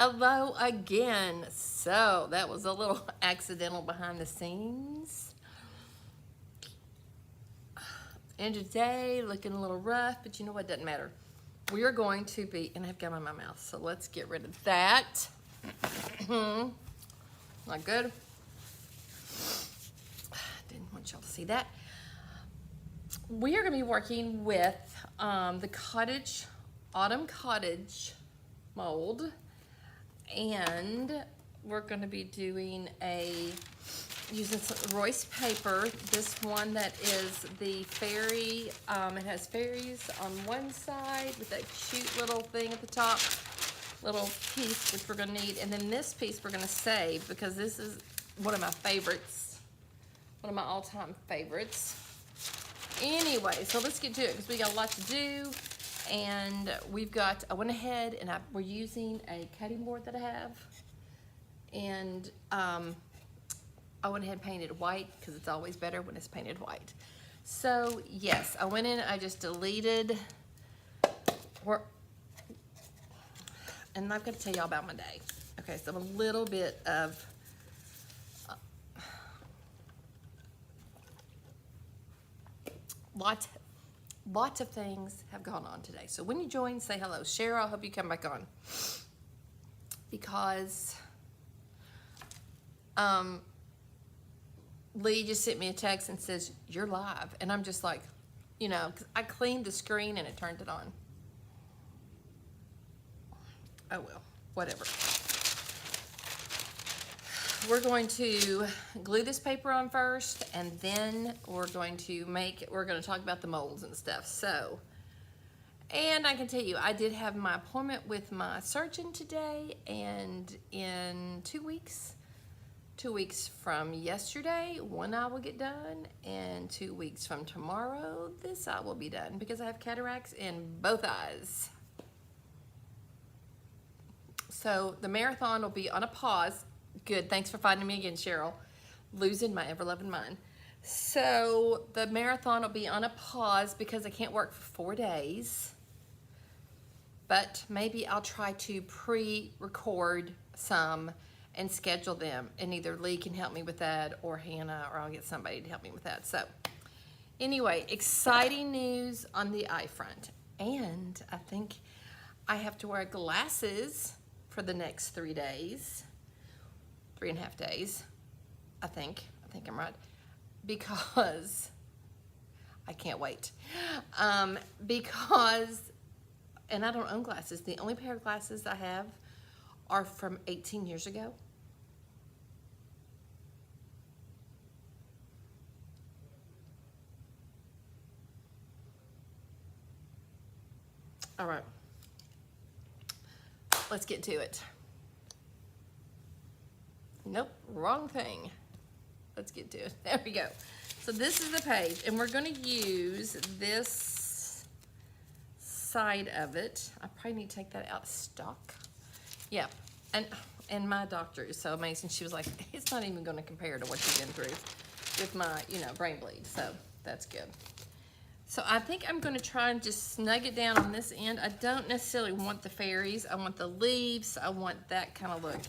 Hello again. So that was a little accidental behind the scenes. And today looking a little rough, but you know what, doesn't matter. We are going to be, and I've gum in my mouth, so let's get rid of that. Not good. Didn't want y'all to see that. We are going to be working with the Autumn Cottage Mould, and we're going to be doing using some Royce paper. This one that is the fairy, it has fairies on one side with that cute little thing at the top, little piece which we're going to need, and then this piece we're going to save because this is one of my favorites, one of my all-time favorites. Anyway, so let's get to it because we got a lot to do. And I went ahead and we're using a cutting board that I have, and I went ahead and painted white because it's always better when it's painted white. So yes, I went in, I just deleted, and I've got to tell y'all about my day. Okay, so a little bit of, lots of things have gone on today. So when you join, say hello. Cheryl, I hope you come back on. Because Lee just sent me a text and says, you're live. And I'm just like, you know, 'cause I cleaned the screen and it turned it on. Oh well, whatever. We're going to glue this paper on first, and then we're going to talk about the molds and stuff. So, and I can tell you, I did have my appointment with my surgeon today, and in 2 weeks from yesterday, one eye will get done, and 2 weeks from tomorrow, this eye will be done because I have cataracts in both eyes. So the marathon will be on a pause. Good, thanks for finding me again, Cheryl. Losing my ever-loving mind. So the marathon will be on a pause because I can't work for 4 days. But maybe I'll try to pre-record some and schedule them. And either Lee can help me with that, or Hannah, or I'll get somebody to help me with that. So anyway, exciting news on the eye front. And I think I have to wear glasses for the next 3 days. 3.5 days, I think I'm right, because I can't wait. Because, and I don't own glasses. The only pair of glasses I have are from 18 years ago. All right, let's get to it. Nope, wrong thing. Let's get to it. There we go. So this is the page, and we're going to use this side of it. I probably need to take that out of stock. Yeah, and my doctor is so amazing. She was like, it's not even going to compare to what you've been through with my, brain bleed. So that's good. So I think I'm going to try and just snug it down on this end. I don't necessarily want the fairies. I want the leaves. I want that kind of look.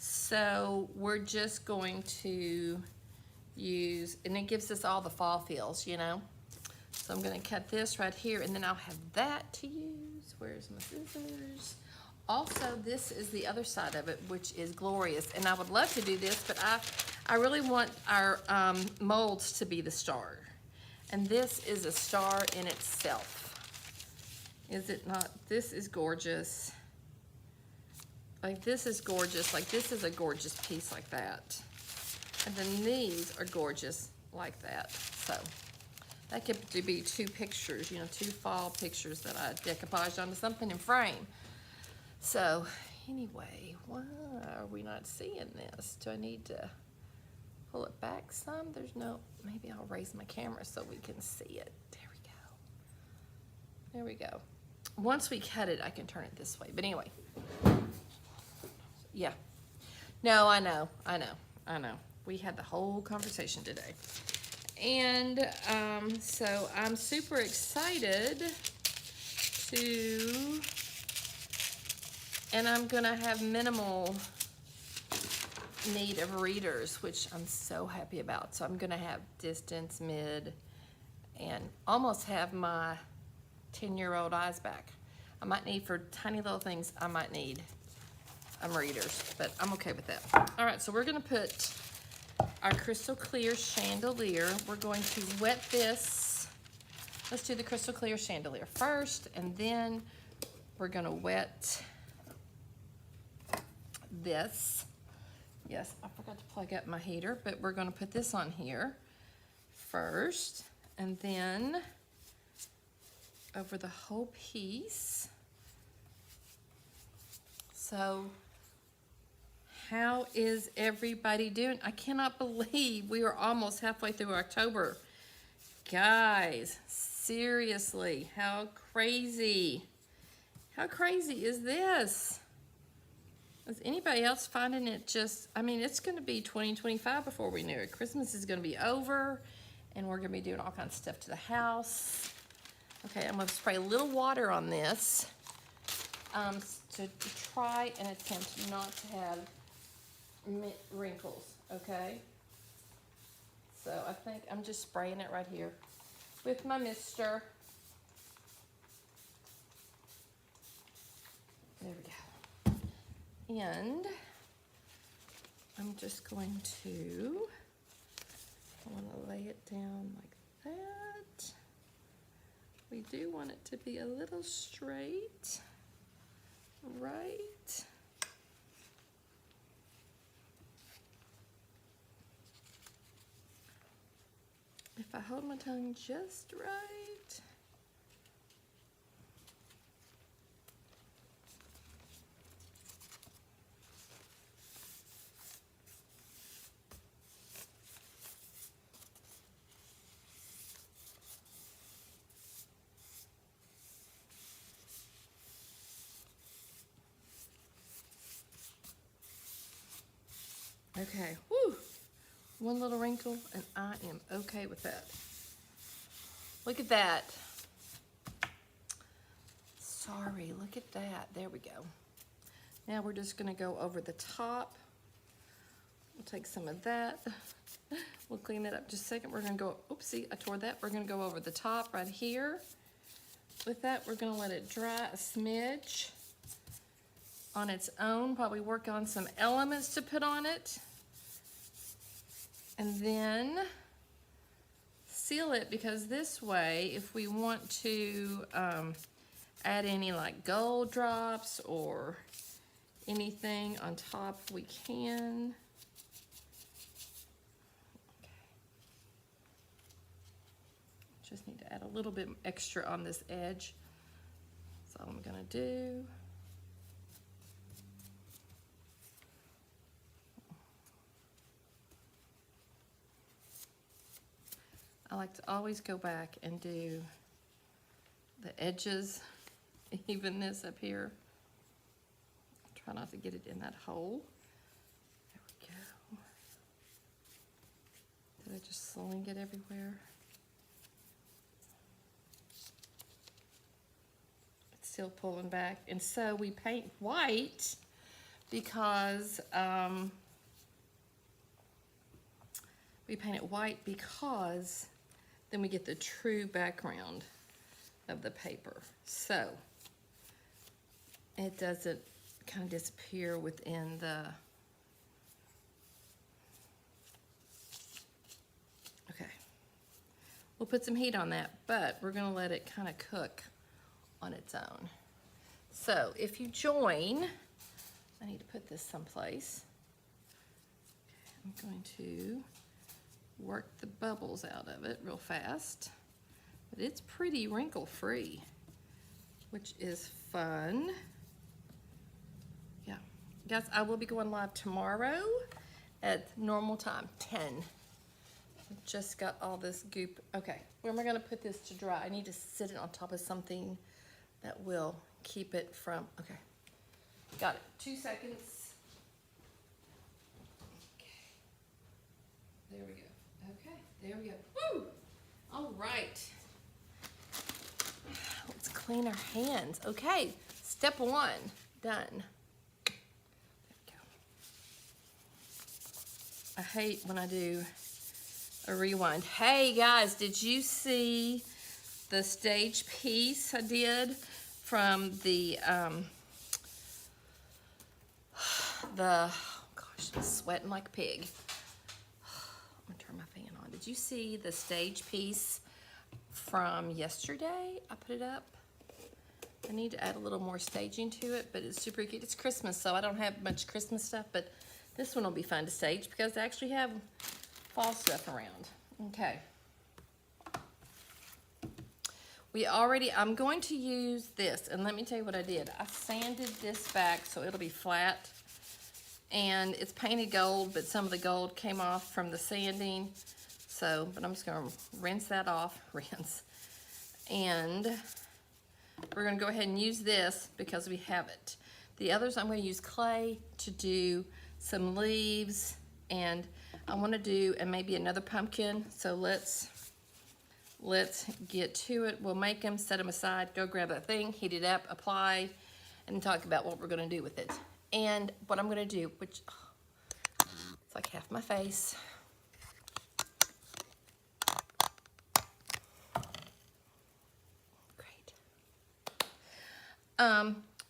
So we're just going to use, and it gives us all the fall feels, So I'm going to cut this right here, and then I'll have that to use. Where's my scissors? Also, this is the other side of it, which is glorious. And I would love to do this, but I really want our molds to be the star. And this is a star in itself. Is it not? This is gorgeous. Like, this is gorgeous. Like, this is a gorgeous piece like that. And then these are gorgeous like that. So that could be 2 pictures, 2 fall pictures that I decoupaged onto something in frame. So anyway, why are we not seeing this? Do I need to pull it back some? There's no, maybe I'll raise my camera so we can see it. There we go. There we go. Once we cut it, I can turn it this way. But anyway. Yeah. No, I know. We had the whole conversation today. And so I'm super excited to And I'm gonna have minimal need of readers, which I'm so happy about. So I'm gonna have distance, mid, and almost have my 10-year-old eyes back. I might need, for tiny little things, I might need readers, but I'm okay with that. All right, so we're gonna put our crystal clear chandelier. We're going to wet this. Let's do the crystal clear chandelier first, and then we're gonna wet this. Yes, I forgot to plug up my heater, but we're gonna put this on here first, and then over the whole piece. So, how is everybody doing? I cannot believe we are almost halfway through October. Guys, seriously, how crazy is this? Is anybody else finding it just, I mean, it's gonna be 2025 before we knew it. Christmas is gonna be over, and we're gonna be doing all kinds of stuff to the house. Okay, I'm gonna spray a little water on this to try and attempt not to have wrinkles, okay? So I think I'm just spraying it right here with my mister. There we go. And I'm just going to, I want to lay it down like that. We do want it to be a little straight, right? If I hold my tongue just right. Okay, whew. One little wrinkle, and I am okay with that. Look at that. Sorry, look at that. There we go. Now we're just gonna go over the top. We'll take some of that. We'll clean that up just a second. We're gonna go, oopsie, I tore that. We're gonna go over the top right here. With that, we're gonna let it dry a smidge on its own. Probably work on some elements to put on it. And then seal it, because this way, if we want to add any like gold drops or anything on top, we can. Okay. Just need to add a little bit extra on this edge. That's all I'm gonna do. I like to always go back and do the edges, even this up here. Try not to get it in that hole. There we go. Did I just sling it everywhere? It's still pulling back. And so we paint white because then we get the true background of the paper. So it doesn't kind of disappear within the, okay. We'll put some heat on that, but we're gonna let it kind of cook on its own. So if you join, I need to put this someplace. Okay, I'm going to work the bubbles out of it real fast, but it's pretty wrinkle free, which is fun. Yeah, guys, I will be going live tomorrow at normal time, 10. Just got all this goop. Okay, where am I gonna put this to dry? I need to sit it on top of something that will keep it from, okay, got it, 2 seconds. Okay, there we go. Okay, there we go. Woo! All right. Let's clean our hands. Okay, step 1, done. I hate when I do a rewind. Hey guys, did you see the stage piece I did from the oh gosh, I'm sweating like a pig. I'm gonna turn my fan on. Did you see the stage piece from yesterday? I put it up. I need to add a little more staging to it, but it's super cute. It's Christmas, so I don't have much Christmas stuff, but this one will be fun to stage because I actually have fall stuff around. Okay. I'm going to use this, and let me tell you what I did. I sanded this back so it'll be flat, and it's painted gold, but some of the gold came off from the sanding. So, but I'm just gonna rinse that off, and we're gonna go ahead and use this because we have it. The others, I'm gonna use clay to do some leaves, and I wanna do, and maybe another pumpkin. So let's get to it. We'll make them, set them aside, go grab that thing, heat it up, apply, and talk about what we're gonna do with it. And what I'm gonna do, which, it's like half my face.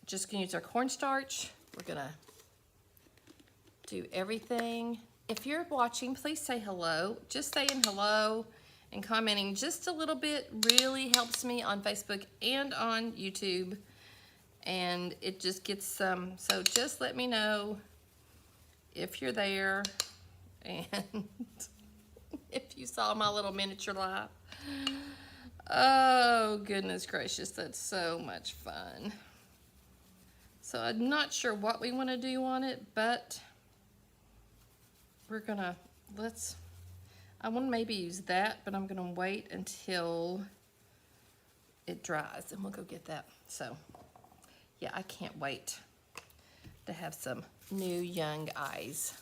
Just gonna use our cornstarch. We're gonna do everything. If you're watching, please say hello. Just saying hello and commenting just a little bit really helps me on Facebook and on YouTube. And it just gets some, so just let me know if you're there and if you saw my little miniature live. Oh, goodness gracious, that's so much fun. So I'm not sure what we want to do on it, but we're gonna, I want to maybe use that, but I'm gonna wait until it dries and we'll go get that. So yeah, I can't wait to have some new young eyes.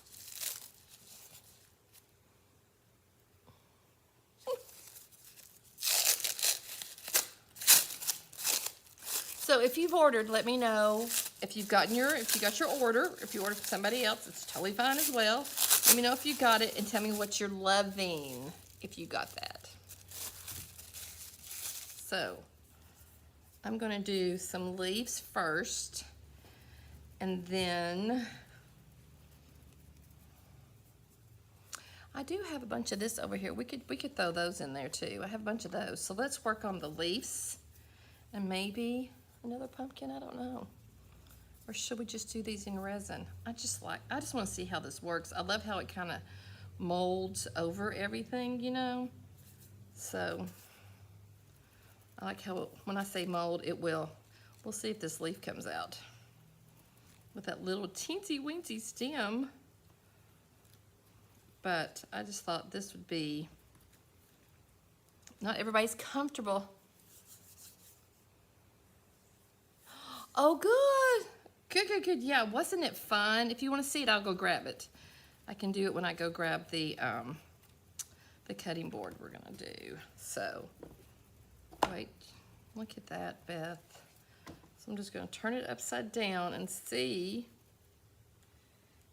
So if you've ordered, let me know if you got your order. If you ordered from somebody else, it's totally fine as well. Let me know if you got it and tell me what you're loving if you got that. So I'm gonna do some leaves first, and then I do have a bunch of this over here. We could throw those in there too. I have a bunch of those. So let's work on the leaves and maybe another pumpkin, I don't know. Or should we just do these in resin? I just want to see how this works. I love how it kind of molds over everything, you know? So I like how when I say mold, it will. We'll see if this leaf comes out with that little teensy weensy stem. But I just thought this would be, not everybody's comfortable. Oh, good. Good. Yeah, wasn't it fun? If you want to see it, I'll go grab it. I can do it when I go grab the cutting board we're gonna do. So, wait, look at that, Beth. So I'm just gonna turn it upside down and see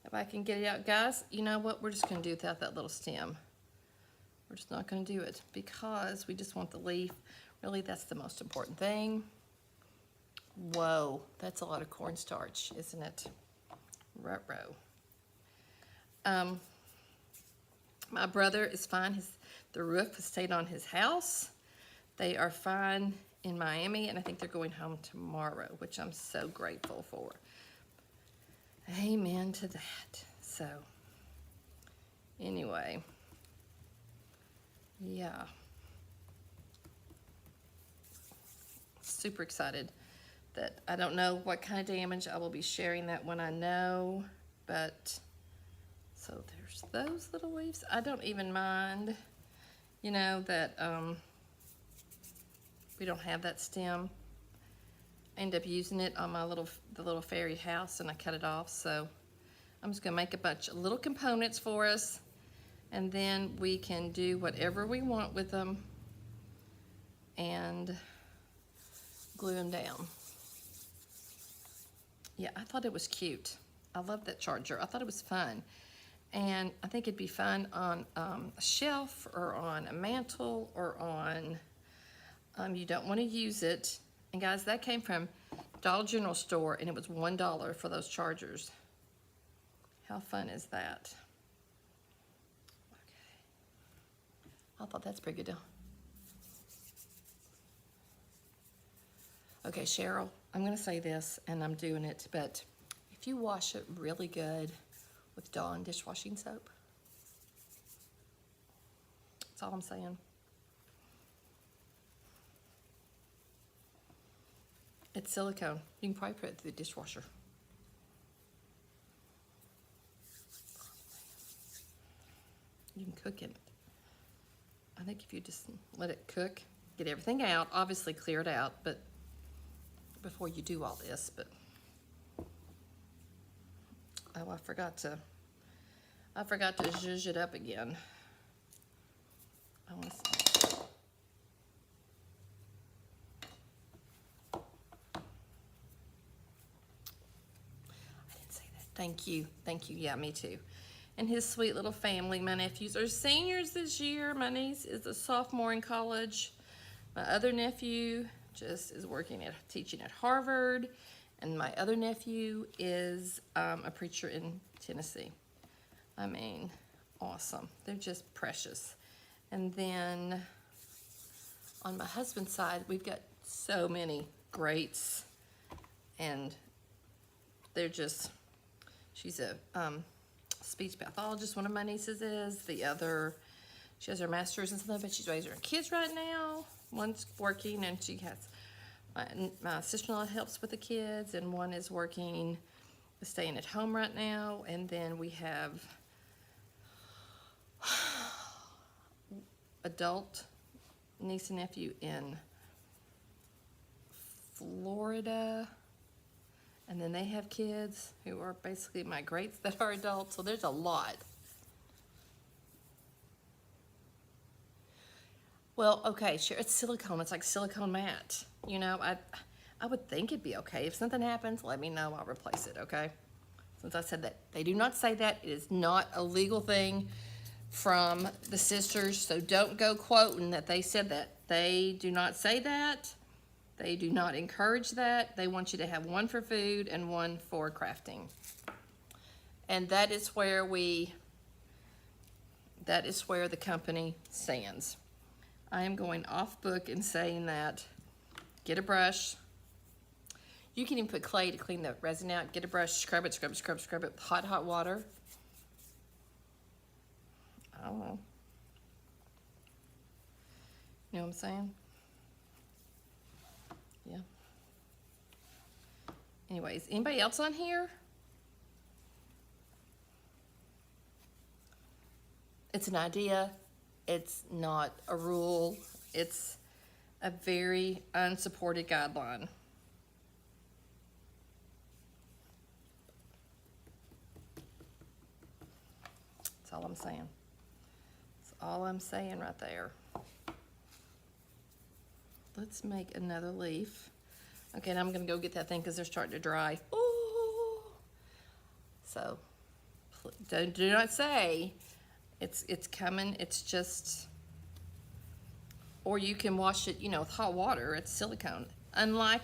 if I can get it out. Guys, you know what? We're just gonna do without that little stem. We're just not gonna do it because we just want the leaf. Really, that's the most important thing. Whoa, that's a lot of cornstarch, isn't it? Ruh-roh. My brother is fine. The roof has stayed on his house. They are fine in Miami, and I think they're going home tomorrow, which I'm so grateful for. Amen to that. So, anyway, yeah. Super excited that I don't know what kind of damage. I will be sharing that when I know, but so there's those little leaves. I don't even mind, you know, that we don't have that stem. I end up using it on my the little fairy house, and I cut it off. So I'm just gonna make a bunch of little components for us, and then we can do whatever we want with them and glue them down. Yeah, I thought it was cute. I love that charger. I thought it was fun. And I think it'd be fun on a shelf or on a mantle or on, you don't want to use it. And guys, that came from Dollar General store, and it was $1 for those chargers. How fun is that? Okay. I thought that's pretty good deal. Okay, Cheryl, I'm gonna say this, and I'm doing it, but if you wash it really good with Dawn dishwashing soap, that's all I'm saying. It's silicone. You can probably put it through the dishwasher. You can cook in it. I think if you just let it cook, get everything out, obviously clear it out, but before you do all this, but oh, I forgot to zhuzh it up again. I want to. Thank you. Yeah, me too. And his sweet little family. My nephews are seniors this year. My niece is a sophomore in college. My other nephew just is teaching at Harvard. And my other nephew is a preacher in Tennessee. I mean, awesome. They're just precious. And then on my husband's side, we've got so many greats. And they're just... She's a speech pathologist, one of my nieces is. The other, she has her master's in something, but she's raising her kids right now. One's working, and she has, my sister-in-law helps with the kids, and one is working, staying at home right now. And then we have adult niece and nephew in Florida. And then they have kids who are basically my greats that are adults, so there's a lot. Well, okay, sure, it's silicone. It's like silicone mat. You know, I would think it'd be okay. If something happens, let me know. I'll replace it, okay? Since I said that. They do not say that. It is not a legal thing from the sisters, so don't go quoting that they said that. They do not say that. They do not encourage that. They want you to have one for food and one for crafting. And that is where the company stands. I am going off book and saying that get a brush. You can even put clay to clean the resin out. Get a brush, scrub it with hot water. I don't know. You know what I'm saying? Yeah. Anyways, anybody else on here? It's an idea. It's not a rule. It's a very unsupported guideline. That's all I'm saying. That's all I'm saying right there. Let's make another leaf. Okay, and I'm gonna go get that thing because they're starting to dry. Ooh. So, do not say it's coming. It's just, or you can wash it, you know, with hot water. It's silicone. Unlike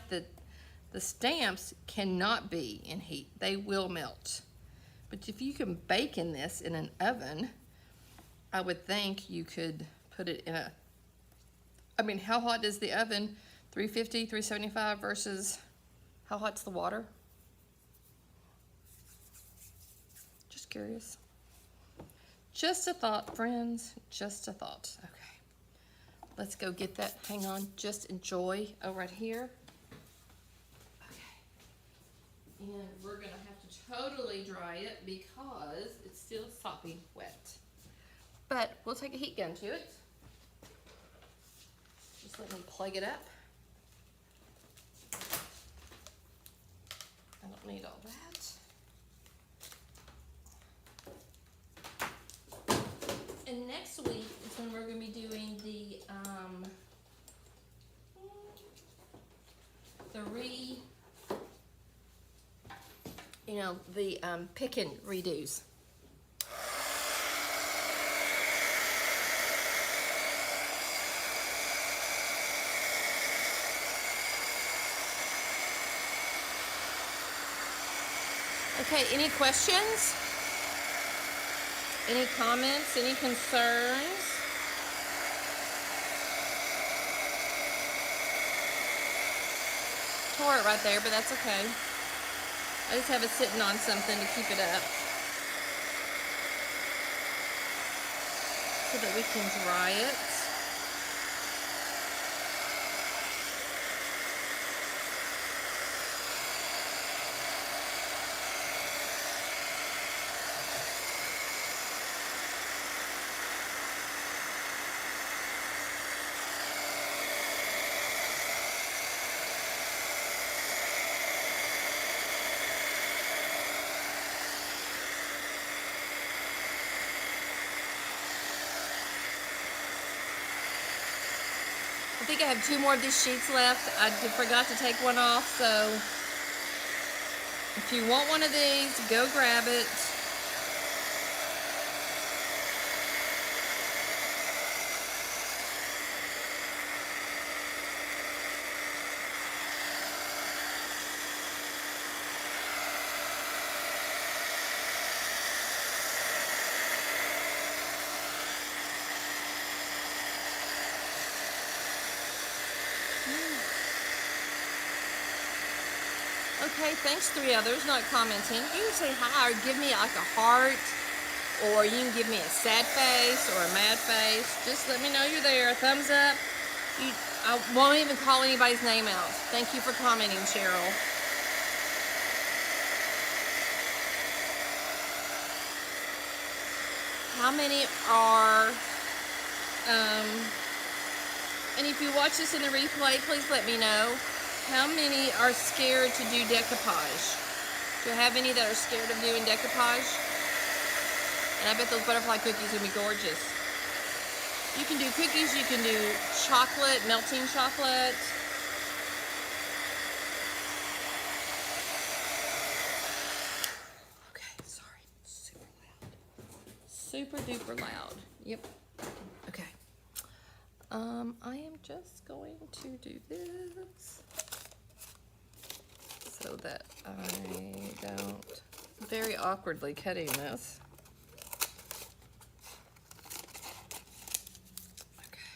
the stamps cannot be in heat. They will melt. But if you can bake in this in an oven, I would think you could put it in a, I mean, how hot is the oven? 350, 375 versus how hot's the water? Just curious. Just a thought, friends. Just a thought. Okay. Let's go get that. Hang on. Just enjoy right here. Okay. And we're going to have to totally dry it because it's still sopping wet. But we'll take a heat gun to it. Just let me plug it up. I don't need all that. And next week is when we're going to be doing the pick and redos. Okay, any questions? Any comments? Any concerns? Tore it right there, but that's okay. I just have it sitting on something to keep it up so that we can dry it. I think I have 2 more of these sheets left. I forgot to take one off, so if you want one of these, go grab it. Okay, thanks 3 others not commenting. You can say hi or give me like a heart, or you can give me a sad face or a mad face. Just let me know you're there. A thumbs up. I won't even call anybody's name out. Thank you for commenting, Cheryl. How many are, and if you watch this in the replay, please let me know. How many are scared to do decoupage? Do I have any that are scared of doing decoupage? And I bet those butterfly cookies are gonna be gorgeous. You can do cookies, you can do chocolate, melting chocolate. Okay, sorry, super loud. Super duper loud, yep. Okay. I am just going to do this so that I don't very awkwardly cutting this. Okay.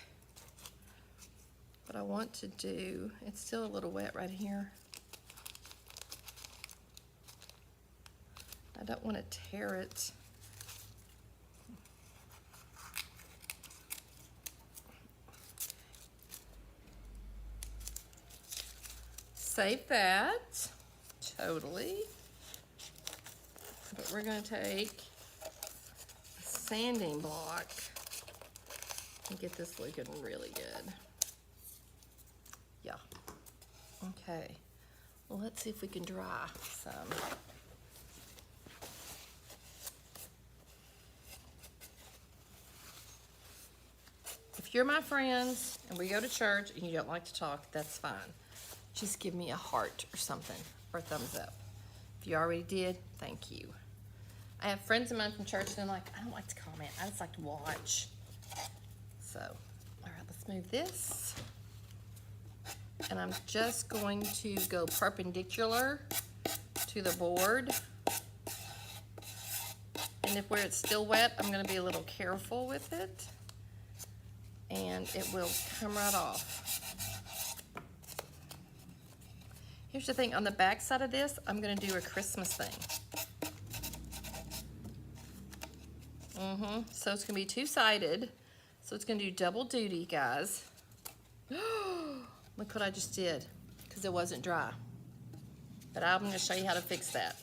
What I want to do, it's still a little wet right here. I don't want to tear it. Save that, totally. But we're gonna take a sanding block and get this looking really good. Yeah, okay. Well, let's see if we can dry some. If you're my friends and we go to church and you don't like to talk, that's fine. Just give me a heart or something, or a thumbs up. If you already did, thank you. I have friends of mine from church and they're like, I don't like to comment, I just like to watch. So, all right, let's move this. And I'm just going to go perpendicular to the board. And if where it's still wet, I'm gonna be a little careful with it. And it will come right off. Here's the thing, on the back side of this, I'm gonna do a Christmas thing. So it's gonna be 2-sided. So it's gonna do double duty, guys. Look what I just did, because it wasn't dry. But I'm gonna show you how to fix that.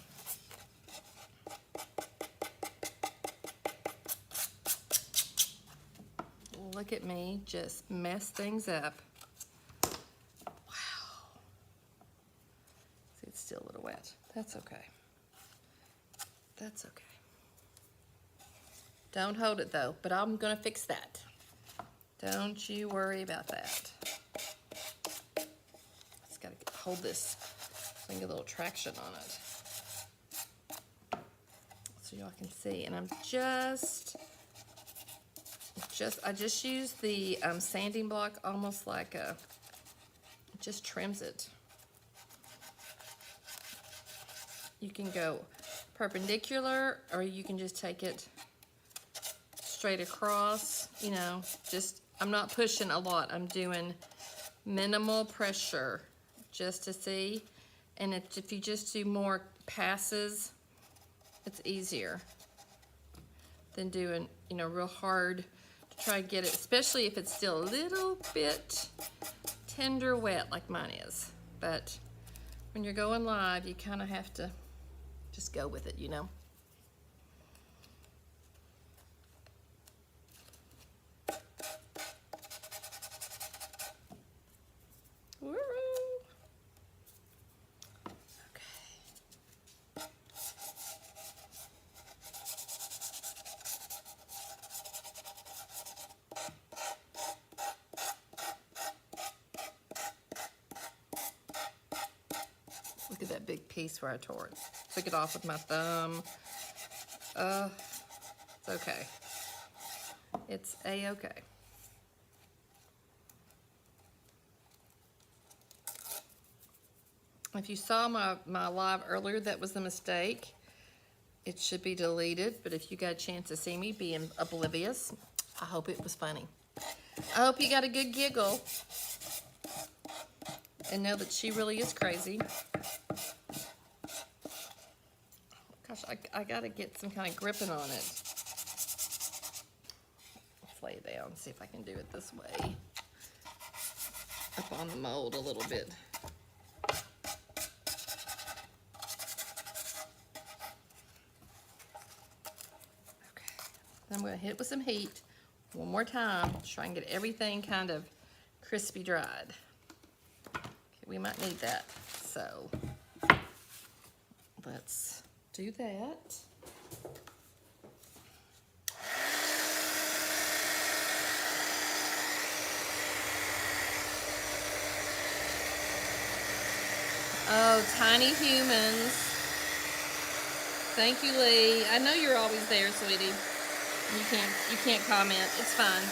Look at me, just mess things up. It's still a little wet. That's okay. That's okay. Don't hold it though, but I'm gonna fix that. Don't you worry about that. Just gotta hold this so I can get a little traction on it. So y'all can see. And I'm I just use the sanding block almost like it just trims it. You can go perpendicular, or you can just take it straight across, you know, just, I'm not pushing a lot. I'm doing minimal pressure just to see. And if you just do more passes, it's easier than doing, you know, real hard to try to get it, especially if it's still a little bit tender wet like mine is. But when you're going live, you kind of have to just go with it, you know. Woo-hoo. Okay. Look at that big piece where I tore it. Took it off with my thumb. It's okay. It's a-okay. If you saw my live earlier, that was a mistake. It should be deleted, but if you got a chance to see me being oblivious, I hope it was funny. I hope you got a good giggle and know that she really is crazy. Gosh, I gotta get some kind of gripping on it. Let's lay it down, see if I can do it this way. Up on the mold a little bit. I'm going to hit it with some heat one more time to try and get everything kind of crispy dried. Okay, we might need that, so let's do that. Oh, tiny humans. Thank you, Lee. I know you're always there, sweetie. You can't comment. It's fine.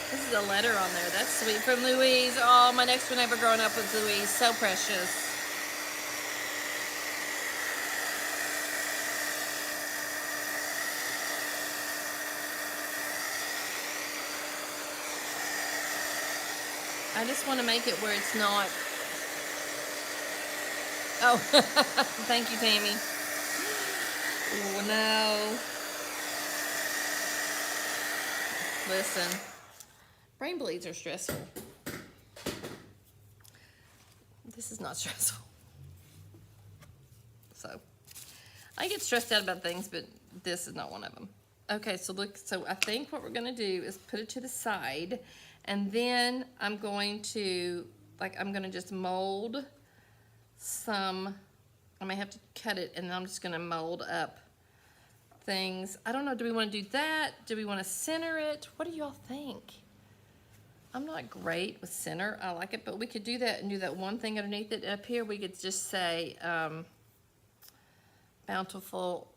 This is a letter on there. That's sweet. From Louise. Oh, my next door neighbor growing up was Louise. So precious. I just want to make it where it's not. Oh, thank you, Tammy. Oh, no. Listen, brain bleeds are stressful. This is not stressful. So, I get stressed out about things, but this is not one of them. Okay, so look, so I think what we're going to do is put it to the side. And then I'm going to, I'm going to just mold some, I may have to cut it, and then I'm just going to mold up things. I don't know, do we want to do that? Do we want to center it? What do y'all think? I'm not great with center. I like it, but we could do that and do that one thing underneath it. Up here, we could just say bountiful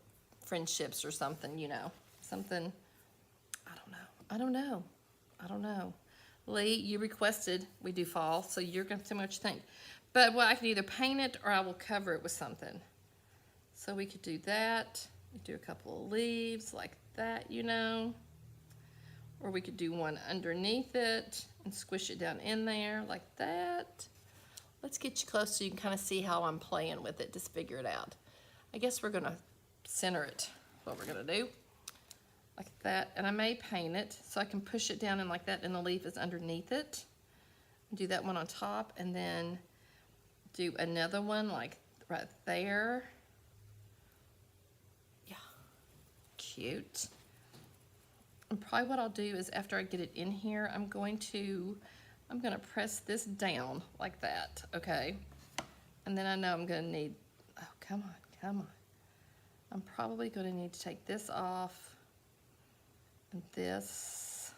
friendships or something, you know. Something, I don't know. Lee, you requested we do fall, so you're going to tell me what you think. But well, I can either paint it or I will cover it with something. So we could do that. We do a couple of leaves like that, you know. Or we could do one underneath it and squish it down in there like that. Let's get you close so you can kind of see how I'm playing with it. Just figure it out. I guess we're going to center it. That's what we're going to do. Like that, and I may paint it so I can push it down in like that, and the leaf is underneath it. Do that one on top, and then do another one like right there. Yeah, cute. And probably what I'll do is after I get it in here, I'm gonna press this down like that, okay? And then I know I'm gonna need, oh, come on. I'm probably gonna need to take this off. And this,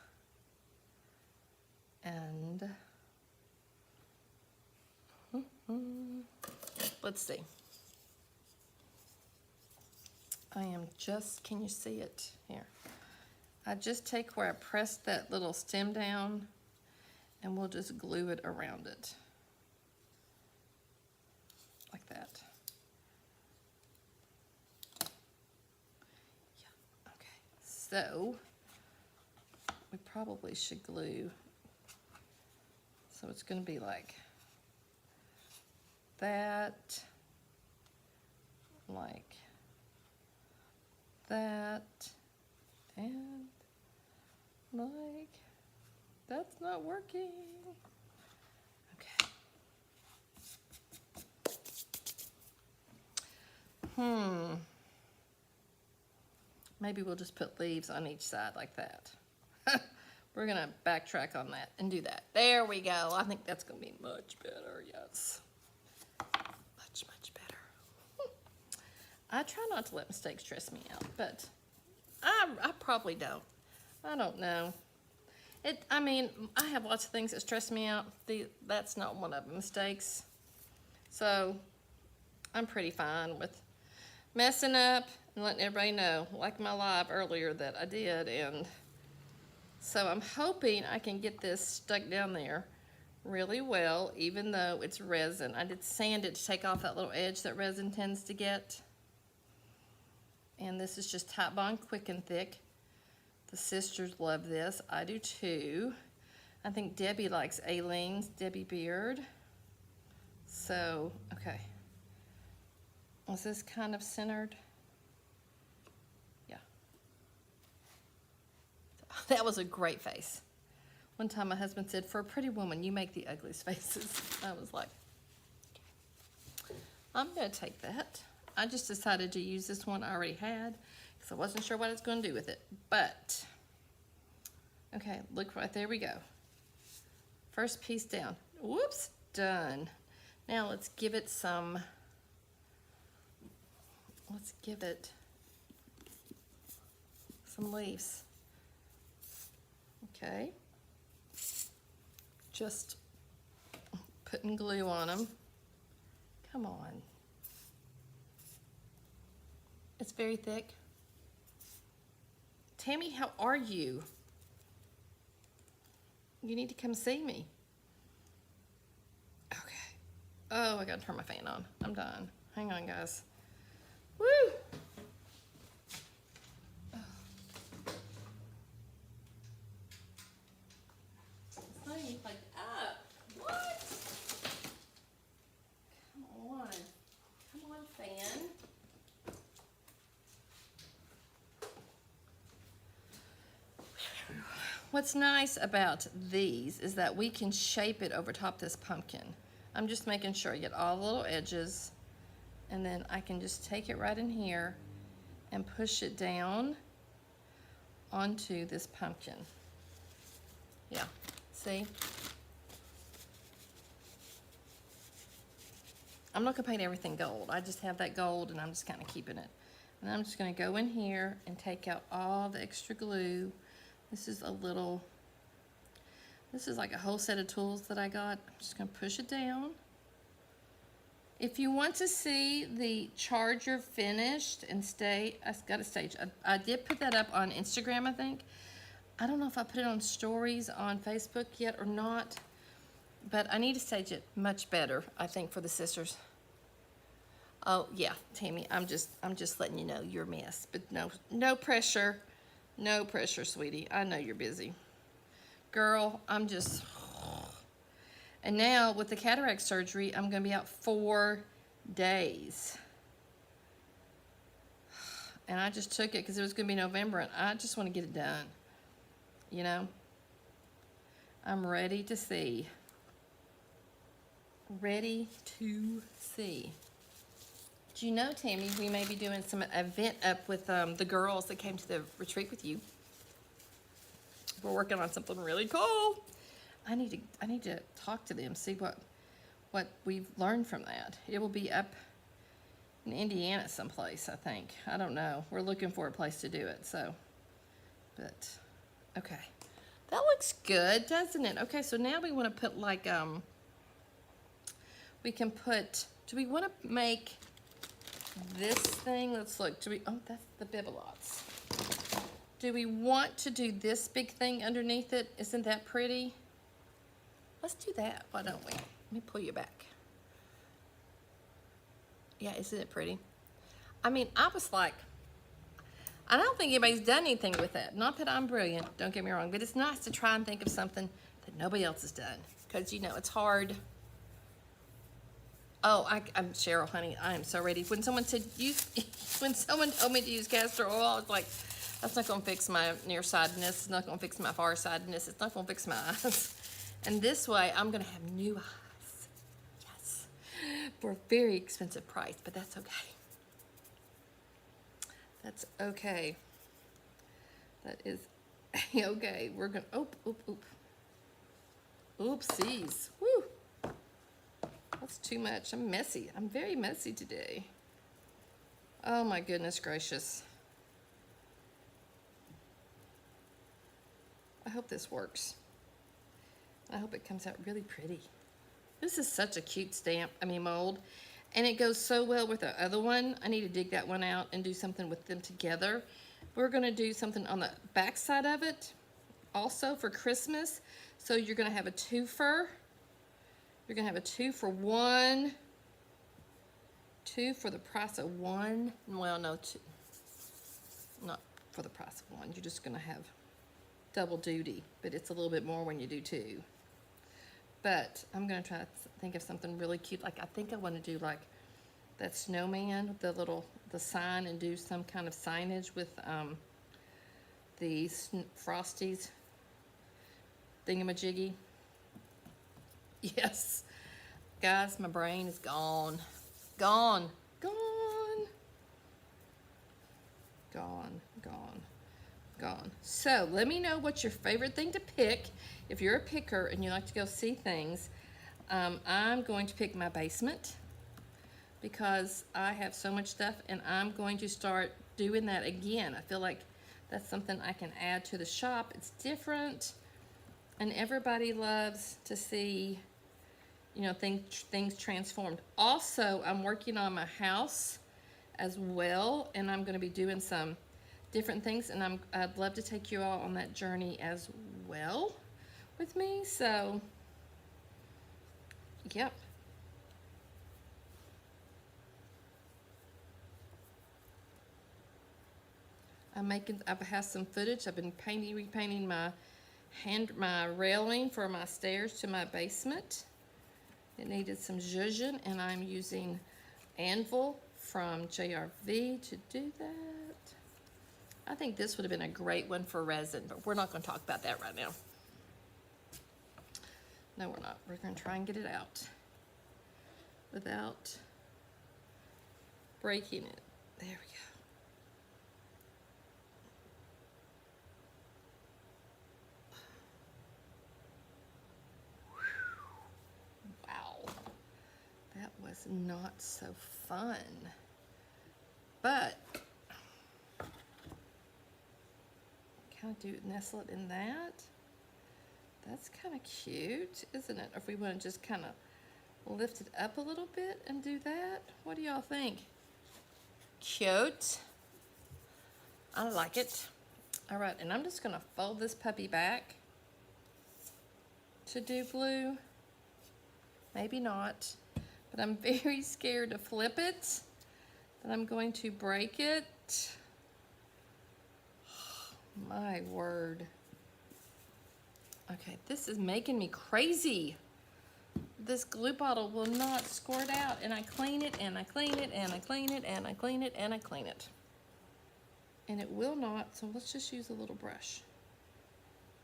and let's see. I am just, can you see it? Here. I just take where I pressed that little stem down And we'll just glue it around it. Like that. Yeah, okay. So, we probably should glue. So it's gonna be like that, like that, and like, that's not working. Okay. Maybe we'll just put leaves on each side like that. We're gonna backtrack on that and do that. There we go. I think that's gonna be much better, yes. Much, much better. I try not to let mistakes stress me out, but I probably don't. I don't know. I mean, I have lots of things that stress me out. That's not one of them, mistakes. So, I'm pretty fine with messing up and letting everybody know, like my live earlier that I did. And so I'm hoping I can get this stuck down there really well, even though it's resin. I did sand it to take off that little edge that resin tends to get. And this is just Tite Bond Quick and Thick. The sisters love this. I do too. I think Debbie likes Aileen's, Debbie Beard. So, okay. Was this kind of centered? Yeah. That was a great face. One time my husband said, for a pretty woman, you make the ugliest faces. I was like, okay. I'm gonna take that. I just decided to use this one I already had because I wasn't sure what I was gonna do with it. But, okay, look right there we go. First piece down. Whoops, done. Now let's give it some, let's give it some leaves. Okay. Just putting glue on them. Come on. It's very thick. Tammy, how are you? You need to come see me. Okay. Oh, I gotta turn my fan on. I'm done. Hang on, guys. Woo! It's not even plugged up. What? Come on. Come on, fan. What's nice about these is that we can shape it over top this pumpkin. I'm just making sure I get all the little edges, and then I can just take it right in here and push it down onto this pumpkin. Yeah, see? I'm not gonna paint everything gold. I just have that gold and I'm just kind of keeping it. And I'm just gonna go in here and take out all the extra glue. This is a little, this is like a whole set of tools that I got. I'm just gonna push it down. If you want to see the charger finished and I got a stage. I did put that up on Instagram, I think. I don't know if I put it on stories on Facebook yet or not, but I need to stage it much better, I think, for the sisters. Oh yeah, Tammy, I'm just letting you know you're a mess, but no pressure. No pressure, sweetie. I know you're busy. Girl, I'm just... And now, with the cataract surgery, I'm going to be out 4 days. And I just took it because it was going to be November, and I just want to get it done. You know? I'm ready to see. Ready to see. Do you know, Tammy, we may be doing some event up with the girls that came to the retreat with you. We're working on something really cool. I need to talk to them, see what we've learned from that. It will be up in Indiana someplace, I think. I don't know. We're looking for a place to do it, so. But, okay. That looks good, doesn't it? Okay, so now we want to put like, we can put, do we want to make this thing? Let's look. Oh, that's the bibelots. Do we want to do this big thing underneath it? Isn't that pretty? Let's do that, why don't we? Let me pull you back. Yeah, isn't it pretty? I mean, I was like, I don't think anybody's done anything with that. Not that I'm brilliant, don't get me wrong, but it's nice to try and think of something that nobody else has done. Because, you know, it's hard. Oh, I'm Cheryl, honey. I am so ready. When someone said when someone told me to use castor oil, I was like, that's not gonna fix my nearsightedness. It's not gonna fix my farsightedness. It's not gonna fix my eyes. And this way, I'm gonna have new eyes. Yes, for a very expensive price, but that's okay. That's okay. That is okay. We're gonna oopsies. Woo. That's too much. I'm messy. I'm very messy today. Oh my goodness gracious. I hope this works. I hope it comes out really pretty. This is such a cute mold. And it goes so well with the other one. I need to dig that one out and do something with them together. We're gonna do something on the back side of it also for Christmas. So you're gonna have a twofer. You're gonna have a 2 for 1. 2 for the price of 1. Well, no, 2. Not for the price of 1. You're just gonna have double duty, but it's a little bit more when you do 2. But I'm gonna try to think of something really cute. Like I think I wanna do like that snowman, the sign, and do some kind of signage with the Frosties thingamajiggy. Yes. Guys, my brain is gone. Gone. Gone. Gone. Gone. Gone. So let me know what's your favorite thing to pick. If you're a picker and you like to go see things, I'm going to pick my basement because I have so much stuff, and I'm going to start doing that again. I feel like that's something I can add to the shop. It's different, and everybody loves to see, you know, things transformed. Also, I'm working on my house as well, and I'm going to be doing some different things, and I'd love to take you all on that journey as well with me. So, yep. I've had some footage. I've been repainting my railing for my stairs to my basement. It needed some zhuzh, and I'm using Anvil from JRV to do that. I think this would have been a great one for resin, but we're not going to talk about that right now. No, we're not. We're going to try and get it out without breaking it. There we go. That was not so fun, but kind of nestle it in that. That's kind of cute, isn't it? If we want to just kind of lift it up a little bit and do that, what do y'all think? Cute. I like it. All right, and I'm just gonna fold this puppy back to do blue. Maybe not. But I'm very scared to flip it, that I'm going to break it. My word. Okay, this is making me crazy. This glue bottle will not squirt out, and I clean it, and I clean it, and I clean it, and I clean it, and I clean it. And it will not, so let's just use a little brush.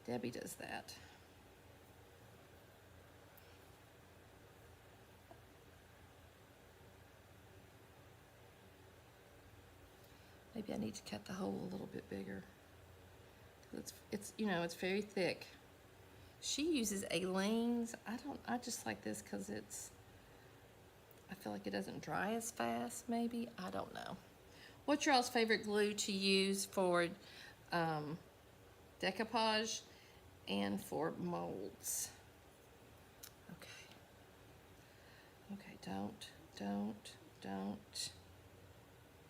Debbie does that. Maybe I need to cut the hole a little bit bigger. It's you know, it's very thick. She uses Aleene's. I just like this because I feel like it doesn't dry as fast, maybe. I don't know. What's y'all's favorite glue to use for decoupage and for molds? Okay. Okay, don't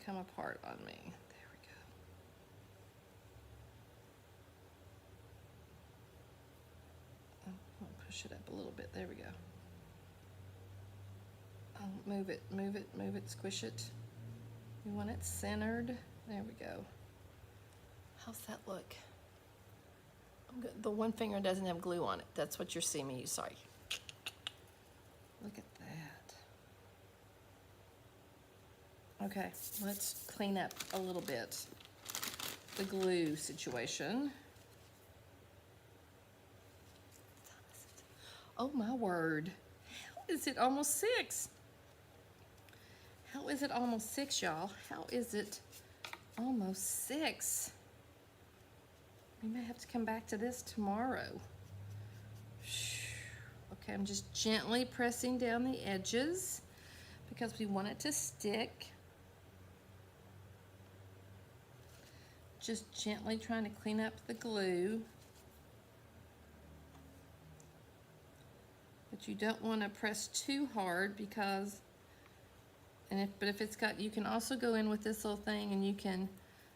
come apart on me. There we go. push it up a little bit. There we go. Oh, move it, move it, move it, squish it. We want it centered. There we go. How's that look? The one finger doesn't have glue on it. That's what you're seeing me use. Sorry. Look at that. Okay, let's clean up a little bit the glue situation. Oh my word. How is it almost 6? How is it almost 6, y'all? How is it almost 6? We may have to come back to this tomorrow. Okay, I'm just gently pressing down the edges because we want it to stick. Just gently trying to clean up the glue. But you don't want to press too hard because, but if it's got, you can also go in with this little thing and you can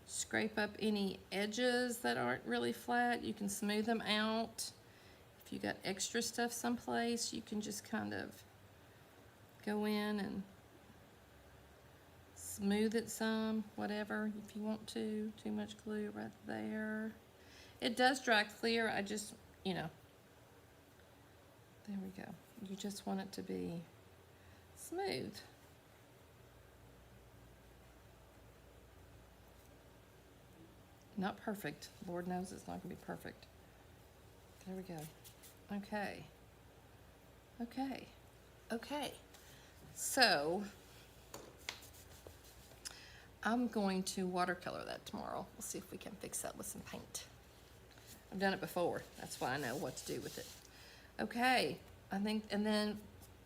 scrape up any edges that aren't really flat. You can smooth them out. If you got extra stuff someplace, you can just kind of go in and smooth it some, whatever, if you want to. Too much glue right there. It does dry clear. I just, you know, there we go. You just want it to be smooth. Not perfect. Lord knows it's not going to be perfect. There we go. Okay. Okay. Okay. So, I'm going to watercolor that tomorrow. We'll see if we can fix that with some paint. I've done it before. That's why I know what to do with it. Okay. I think, and then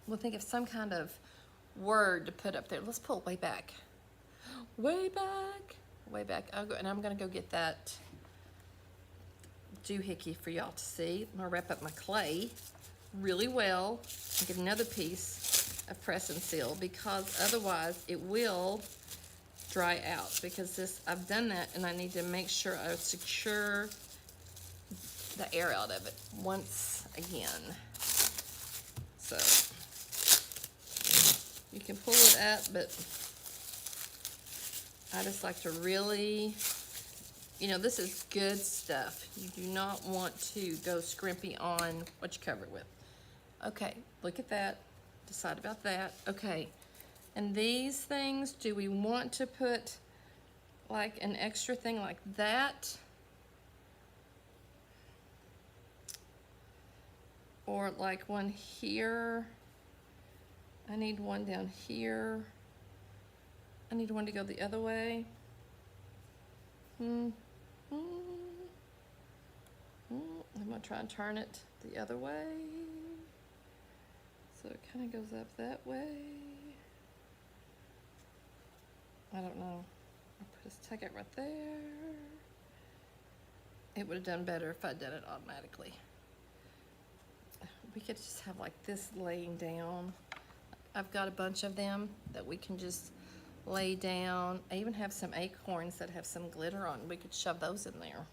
we'll think of some kind of word to put up there. Let's pull it way back. Way back. Way back. I'll go, and I'm going to go get that doohickey for y'all to see. I'm going to wrap up my clay really well and get another piece of press and seal because otherwise it will dry out because this, I've done that and I need to make sure I secure the air out of it once again. So you can pull it up, but I just like to really, you know, this is good stuff. You do not want to go scrimpy on what you cover it with. Okay, look at that. Decide about that. Okay, and these things, do we want to put like an extra thing like that? Or like one here? I need one down here. I need one to go the other way. I'm gonna try and turn it the other way. So it kind of goes up that way. I don't know. I'll just take it right there. It would have done better if I'd done it automatically. We could just have like this laying down. I've got a bunch of them that we can just lay down. I even have some acorns that have some glitter on. We could shove those in there.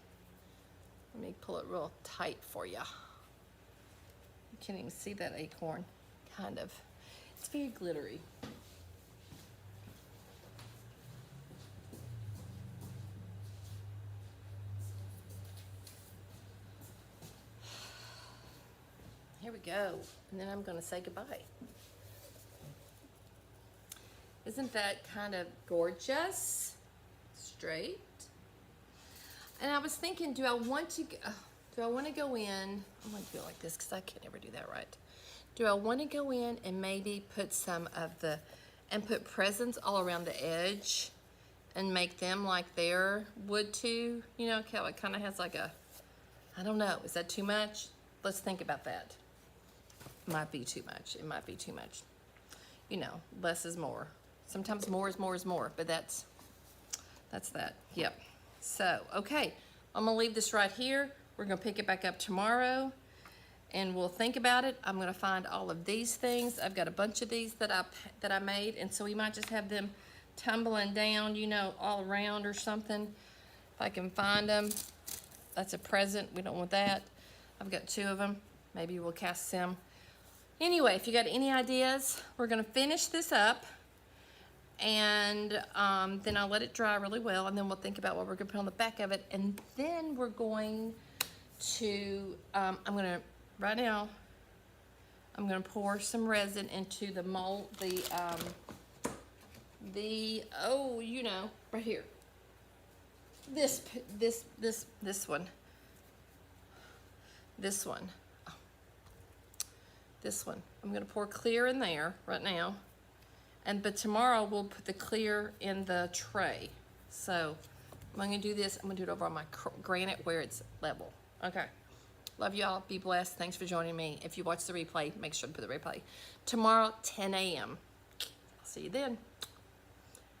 Let me pull it real tight for you. You can't even see that acorn, kind of. It's very glittery. Here we go. And then I'm gonna say goodbye. Isn't that kind of gorgeous? Straight. And I was thinking, do I want to go in? I'm going to do it like this because I can't ever do that right. Do I want to go in and maybe put some of the, and put presents all around the edge and make them like their wood too? You know, how it kind of has like a, I don't know. Is that too much? Let's think about that. Might be too much. It might be too much. You know, less is more. Sometimes more is more is more, but that's that. Yep. So, okay, I'm gonna leave this right here. We're gonna pick it back up tomorrow and we'll think about it. I'm gonna find all of these things. I've got a bunch of these that I made, and so we might just have them tumbling down, you know, all around or something. If I can find them. That's a present. We don't want that. I've got 2 of them. Maybe we'll cast some. Anyway, if you got any ideas, we're gonna finish this up, and then I'll let it dry really well, and then we'll think about what we're gonna put on the back of it, and then we're going to, right now, I'm gonna pour some resin into the mold, oh, you know, right here. This one. This one. Oh. This one. I'm gonna pour clear in there right now. But tomorrow we'll put the clear in the tray. So I'm gonna do this. I'm gonna do it over on my granite where it's level. Okay. Love y'all. Be blessed. Thanks for joining me. If you watch the replay, make sure to put the replay. Tomorrow, 10 a.m. I'll see you then.